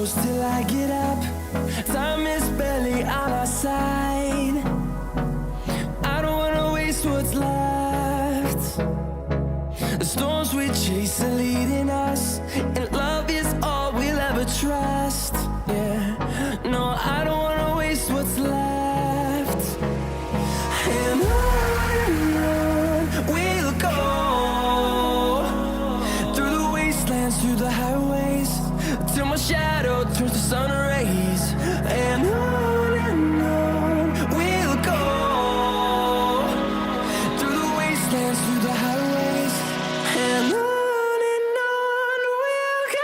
close till I get up. Time is barely on our side. I don't wanna waste what's left. The storms we chase are leading us, and love is all we'll ever trust. Yeah, no, I don't wanna waste what's left. And on we'll go, through the wastelands, through the highways, till my shadow turns to sun rays. And on we'll go, through the wastelands, through the highways, and on we'll go.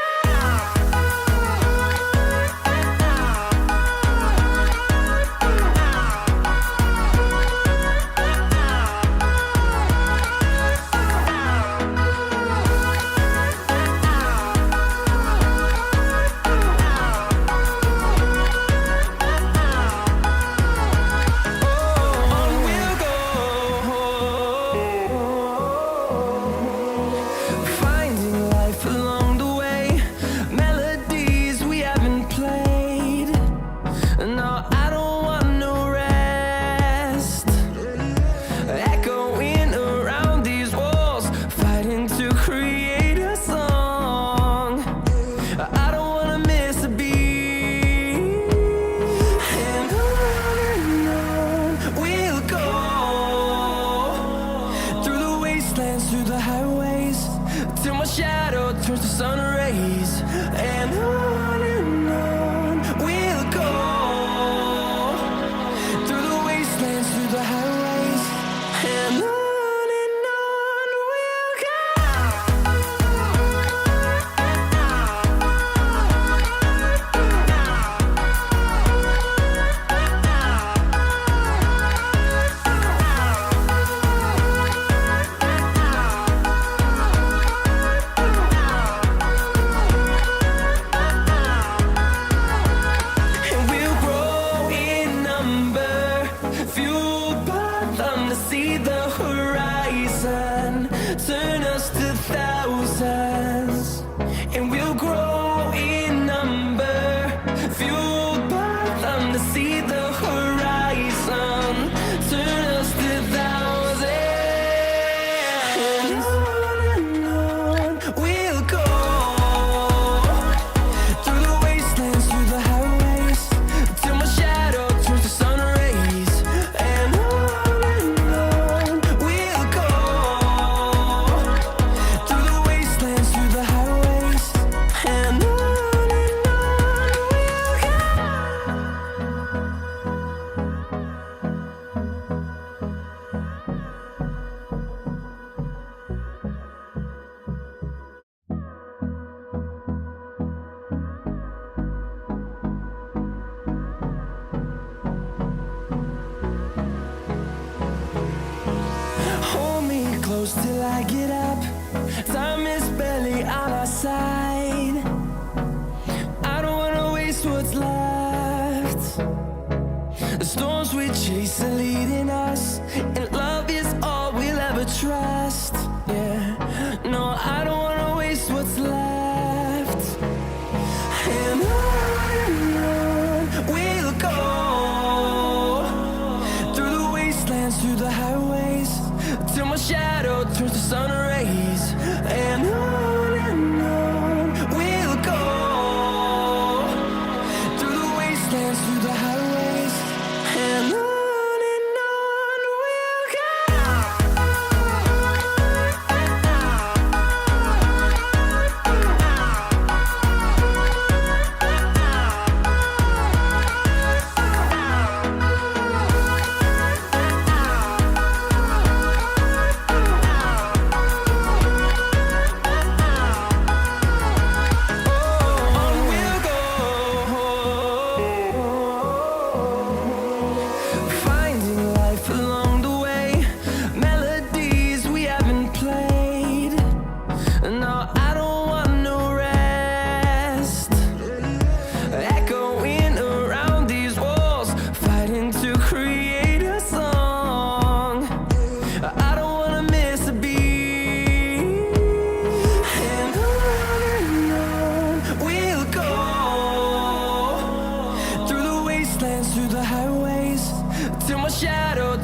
Through the highways, till my shadow turns to sun rays. And on we'll go, through the wastelands, through the highways, and on we'll go. See the horizon, turn us to thousands, and we'll grow in number, fueled by them. To see the horizon, turn us to thousands, and on we'll go, through the wastelands, through the highways, till my shadow turns to sun rays. And close till I get up. Time is barely on our side. I don't wanna waste what's left. The storms we chase are leading us, and love is all we'll ever trust. Yeah, no, I don't wanna waste what's left. And on we'll go, through the wastelands, through the highways, till my shadow turns to sun rays. And on we'll go, through the wastelands, through the highways, and on we'll go.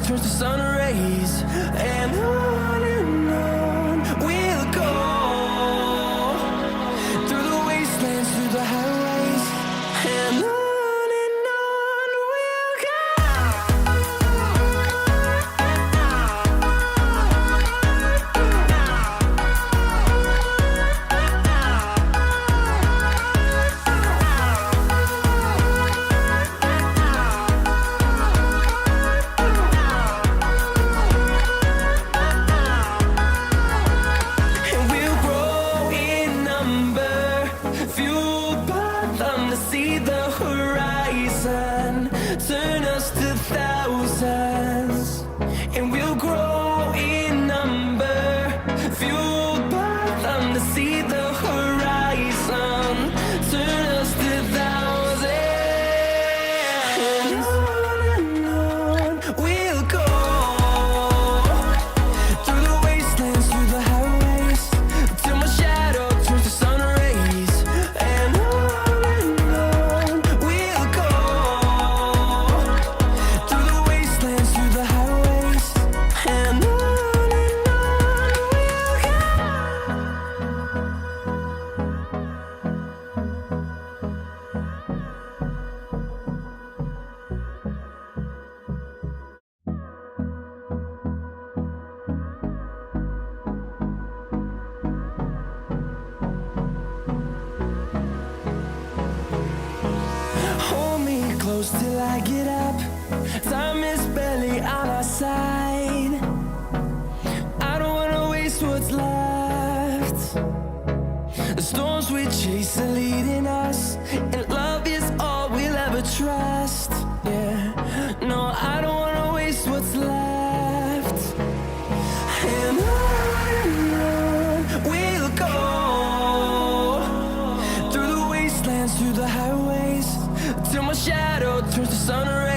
turns to sun rays, and on we'll go through the wastelands, through the highways, and on we'll go. See the horizon, turn us to thousands, and we'll grow in number, fueled by them to see the horizon, turn us to thousands, and on we'll go through the wastelands, through the highways, till my shadow turns to sun rays, and close till I get up. Time is barely on our side. I don't wanna waste what's left. The storms we chase are leading us, and love is all we'll ever trust. Yeah, no, I don't wanna waste what's left. And on we'll go through the wastelands, through the highways, till my shadow turns to sun rays.